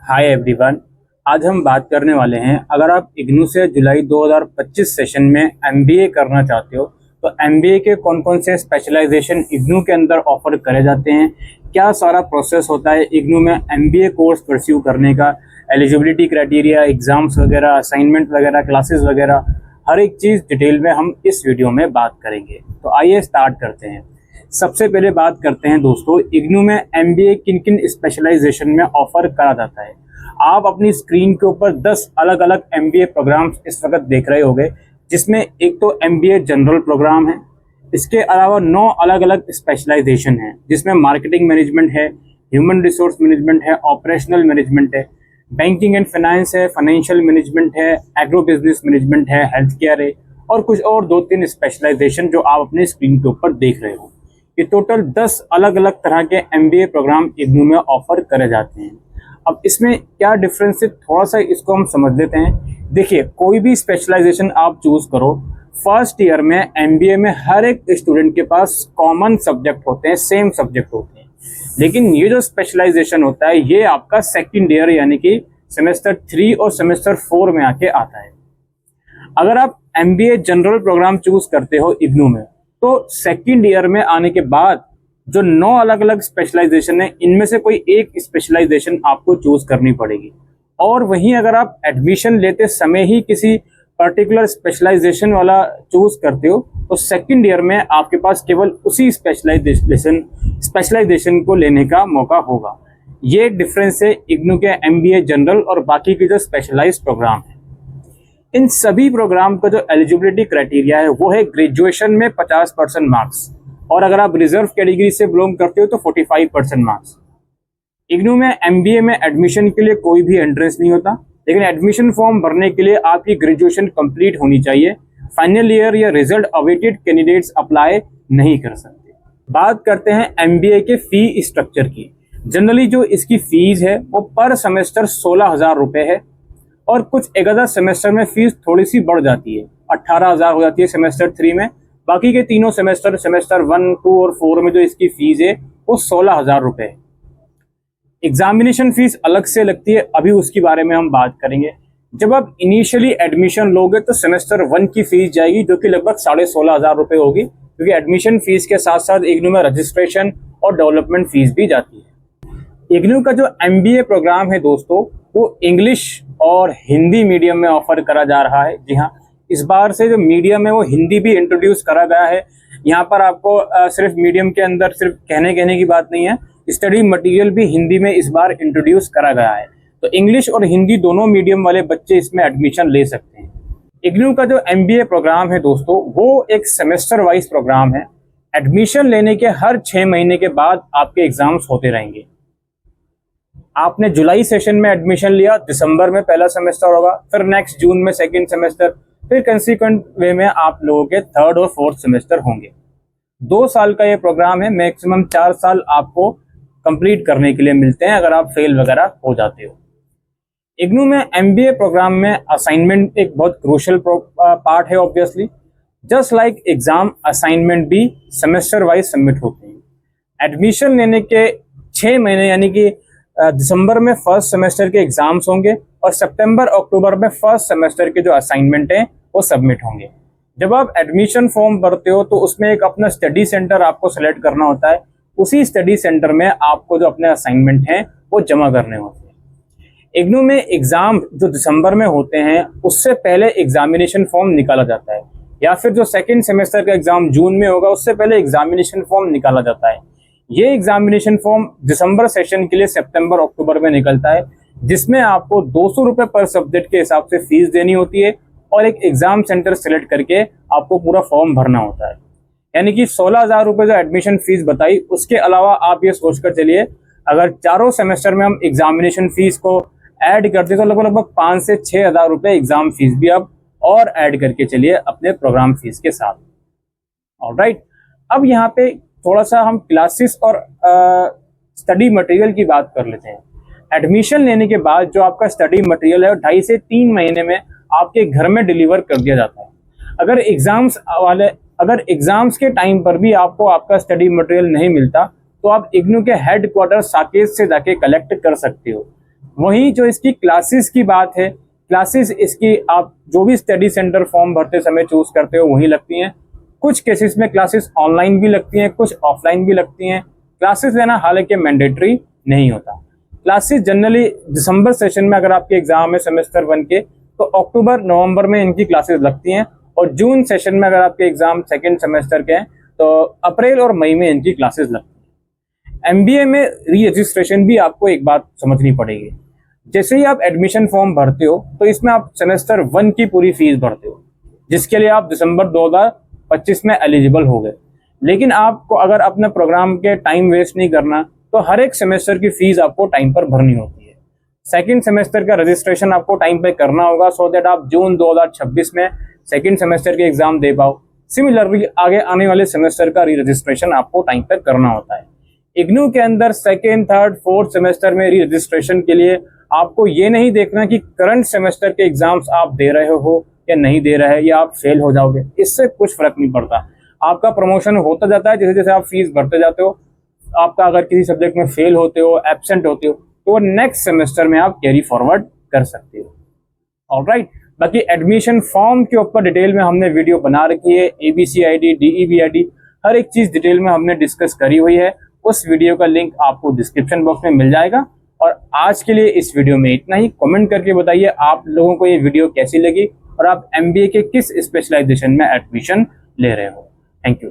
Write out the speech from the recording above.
Hi everyone. आज हम बात करने वाले हैं, अगर आप इग्नू से जुलाई 2025 सेशन में एमबीए करना चाहते हो तो एमबीए के कौन कौन से स्पेशलाइजेशन इग्नू के अंदर ऑफर करे जाते हैं, क्या सारा प्रोसेस होता है इग्नू में एमबीए कोर्स परस्यू करने का, एलिजिबिलिटी क्राइटेरिया, एग्जाम्स वगैरह, असाइनमेंट वगैरह, क्लासेस वगैरह, हर एक चीज़ डिटेल में हम इस वीडियो में बात करेंगे। तो आइए स्टार्ट करते हैं। सबसे पहले बात करते हैं दोस्तों, इग्नू में एमबीए किन किन स्पेशलाइजेशन में ऑफर करा जाता है। आप अपनी स्क्रीन के ऊपर 10 अलग अलग एमबीए प्रोग्राम्स इस वक्त देख रहे होंगे, जिसमें एक तो एमबीए जनरल प्रोग्राम है। इसके अलावा 9 अलग अलग स्पेशलाइजेशन हैं, जिसमें मार्केटिंग मैनेजमेंट है, ह्यूमन रिसोर्स मैनेजमेंट है, ऑपरेशनल मैनेजमेंट है, बैंकिंग एंड फाइनेंस है, फाइनेंशियल मैनेजमेंट है, एग्रो बिजनेस मैनेजमेंट है, हेल्थ केयर है, और कुछ और 2-3 स्पेशलाइजेशन जो आप अपनी स्क्रीन के ऊपर देख रहे हो। ये टोटल 10 अलग अलग तरह के एमबीए प्रोग्राम इग्नू में ऑफर करे जाते हैं। अब इसमें क्या डिफरेंस है, थोड़ा सा इसको हम समझ लेते हैं। देखिए, कोई भी स्पेशलाइजेशन आप चूज करो, फर्स्ट ईयर में एमबीए में हर एक स्टूडेंट के पास कॉमन सब्जेक्ट होते हैं, सेम सब्जेक्ट होते हैं। लेकिन ये जो स्पेशलाइजेशन होता है ये आपका सेकेंड ईयर यानी कि सेमेस्टर 3 और सेमेस्टर 4 में आके आता है। अगर आप एमबीए जनरल प्रोग्राम चूज करते हो इग्नू में, तो सेकेंड ईयर में आने के बाद जो 9 अलग अलग स्पेशलाइजेशन है, इनमें से कोई एक स्पेशलाइजेशन आपको चूज करनी पड़ेगी। और वहीं अगर आप एडमिशन लेते समय ही किसी पर्टिकुलर स्पेशलाइजेशन वाला चूज करते हो, तो सेकेंड ईयर में आपके पास केवल उसी स्पेशलाइजेशन को लेने का मौका होगा। ये डिफरेंस है इग्नू के एमबीए जनरल और बाकी के जो स्पेशलाइज्ड प्रोग्राम है। इन सभी प्रोग्राम का जो एलिजिबिलिटी क्राइटेरिया है वो है ग्रेजुएशन में 50% मार्क्स, और अगर आप रिजर्व कैटेगरी से बिलोंग करते हो तो 45% मार्क्स। इग्नू में एमबीए में एडमिशन के लिए कोई भी एंट्रेंस नहीं होता, लेकिन एडमिशन फॉर्म भरने के लिए आपकी ग्रेजुएशन कंप्लीट होनी चाहिए। फाइनल ईयर या रिजल्ट अवेटेड कैंडिडेट्स अप्लाई नहीं कर सकते। बात करते हैं एमबीए के फी स्ट्रक्चर की। जनरली जो इसकी फीस है वो पर सेमेस्टर 16,000 रुपये है, और कुछ एक आधा सेमेस्टर में फीस थोड़ी सी बढ़ जाती है, 18,000 हो जाती है सेमेस्टर 3 में। बाकी के तीनों सेमेस्टर 1, 2 और 4 में जो इसकी फीस है वो 16,000 रुपये है। एग्जामिनेशन फीस अलग से लगती है, अभी उसके बारे में हम बात करेंगे। जब आप इनिशियली एडमिशन लोगे तो सेमेस्टर 1 की फीस जाएगी, जो कि लगभग 16,500 रुपये होगी, क्योंकि एडमिशन फीस के साथ साथ इग्नू में रजिस्ट्रेशन और डेवलपमेंट फीस भी जाती है। इग्नू का जो एमबीए प्रोग्राम है दोस्तों, वो इंग्लिश और हिंदी मीडियम में ऑफर करा जा रहा है। जी हाँ, इस बार से जो मीडियम है वो हिंदी भी इंट्रोड्यूस करा गया है। यहाँ पर आपको सिर्फ मीडियम के अंदर सिर्फ कहने की बात नहीं है, स्टडी मटेरियल भी हिंदी में इस बार इंट्रोड्यूस करा गया है। तो इंग्लिश और हिंदी दोनों मीडियम वाले बच्चे इसमें एडमिशन ले सकते हैं। इग्नू का जो एमबीए प्रोग्राम है दोस्तों, वो एक सेमेस्टर वाइज प्रोग्राम है। एडमिशन लेने के हर 6 महीने के बाद आपके एग्जाम्स होते रहेंगे। आपने जुलाई सेशन में एडमिशन लिया, दिसंबर में पहला सेमेस्टर होगा, फिर नेक्स्ट जून में सेकंड सेमेस्टर, फिर कंसिक्वेंट वे में आप लोगों के 3rd और 4th सेमेस्टर होंगे। 2 साल का ये प्रोग्राम है, मैक्सिमम 4 साल आपको कंप्लीट करने के लिए मिलते हैं अगर आप फेल वगैरह हो जाते हो। इग्नू में एमबीए प्रोग्राम में असाइनमेंट एक बहुत क्रूशियल पार्ट है। Obviously just like exam, assignment भी सेमेस्टर वाइज सबमिट होते हैं। एडमिशन लेने के 6 महीने यानी कि दिसंबर में फर्स्ट सेमेस्टर के एग्जाम्स होंगे, और सितंबर अक्टूबर में फर्स्ट सेमेस्टर के जो असाइनमेंट हैं वो सबमिट होंगे। जब आप एडमिशन फॉर्म भरते हो तो उसमें एक अपना स्टडी सेंटर आपको सेलेक्ट करना होता है। उसी स्टडी सेंटर में आपको जो अपने असाइनमेंट हैं वो जमा करने होते हैं। इग्नू में एग्जाम जो दिसंबर में होते हैं उससे पहले एग्जामिनेशन फॉर्म निकाला जाता है, या फिर जो सेकेंड सेमेस्टर का एग्जाम जून में होगा उससे पहले एग्जामिनेशन फॉर्म निकाला जाता है। ये एग्जामिनेशन फॉर्म दिसंबर सेशन के लिए सितंबर अक्टूबर में निकलता है, जिसमें आपको 200 रुपये पर सब्जेक्ट के हिसाब से फीस देनी होती है, और एक एग्जाम सेंटर सेलेक्ट करके आपको पूरा फॉर्म भरना होता है। यानी कि 16,000 रुपये जो एडमिशन फीस बताई, उसके अलावा आप ये सोचकर चलिए अगर चारों सेमेस्टर में हम एग्जामिनेशन फीस को ऐड करते तो लगभग 5 से 6,000 रुपये एग्जाम फीस भी आप और ऐड करके चलिए अपने प्रोग्राम फीस के साथ। ऑलराइट, अब यहाँ पे थोड़ा सा हम क्लासेस और स्टडी मटेरियल की बात कर लेते हैं। एडमिशन लेने के बाद जो आपका स्टडी मटेरियल है 2.5 से 3 महीने में आपके घर में डिलीवर कर दिया जाता है। अगर एग्जाम्स के टाइम पर भी आपको आपका स्टडी मटेरियल नहीं मिलता तो आप इग्नू के हेड क्वार्टर साकेत से जाके कलेक्ट कर सकते हो। वहीं जो इसकी क्लासेस की बात है, क्लासेस इसकी आप जो भी स्टडी सेंटर फॉर्म भरते समय चूज करते हो वही लगती हैं। कुछ केसेस में क्लासेस ऑनलाइन भी लगती हैं, कुछ ऑफलाइन भी लगती हैं। क्लासेस लेना हालांकि मैंडेटरी नहीं होता। क्लासेस जनरली दिसंबर सेशन में अगर आपके एग्जाम है सेमेस्टर 1 के, तो अक्टूबर नवंबर में इनकी क्लासेस लगती हैं, और जून सेशन में अगर आपके एग्जाम सेकेंड सेमेस्टर के हैं तो अप्रैल और मई में इनकी क्लासेस लगती हैं। एमबीए में री रजिस्ट्रेशन भी आपको एक बात समझनी पड़ेगी। जैसे ही आप एडमिशन फॉर्म भरते हो तो इसमें आप सेमेस्टर 1 की पूरी फीस भरते हो, जिसके लिए आप दिसंबर 2025 में एलिजिबल हो गए। लेकिन आपको अगर अपने प्रोग्राम के टाइम वेस्ट नहीं करना तो हर एक सेमेस्टर की फीस आपको टाइम पर भरनी होती है। सेकेंड सेमेस्टर का रजिस्ट्रेशन आपको टाइम पे करना होगा, सो दैट आप जून 2026 में सेकेंड सेमेस्टर के एग्जाम दे पाओ। सिमिलरली आगे आने वाले सेमेस्टर का री रजिस्ट्रेशन आपको टाइम पर करना होता है। इग्नू के अंदर सेकेंड, थर्ड, फोर्थ सेमेस्टर में री रजिस्ट्रेशन के लिए आपको ये नहीं देखना कि करंट सेमेस्टर के एग्जाम्स आप दे रहे हो या नहीं दे रहे या आप फेल हो जाओगे, इससे कुछ फर्क नहीं पड़ता। आपका प्रमोशन होता जाता है जैसे जैसे आप फीस भरते जाते हो। आपका अगर किसी सब्जेक्ट में फेल होते हो, एब्सेंट होते हो, तो नेक्स्ट सेमेस्टर में आप कैरी फॉरवर्ड कर सकते हो। ऑलराइट, बाकी एडमिशन फॉर्म के ऊपर डिटेल में हमने वीडियो बना रखी है। ABCID, DEBID हर एक चीज डिटेल में हमने डिस्कस करी हुई है। उस वीडियो का लिंक आपको डिस्क्रिप्शन बॉक्स में मिल जाएगा। और आज के लिए इस वीडियो में इतना ही। कमेंट करके बताइए आप लोगों को ये वीडियो कैसी लगी और आप MBA के किस स्पेशलाइजेशन में एडमिशन ले रहे हो। Thank you.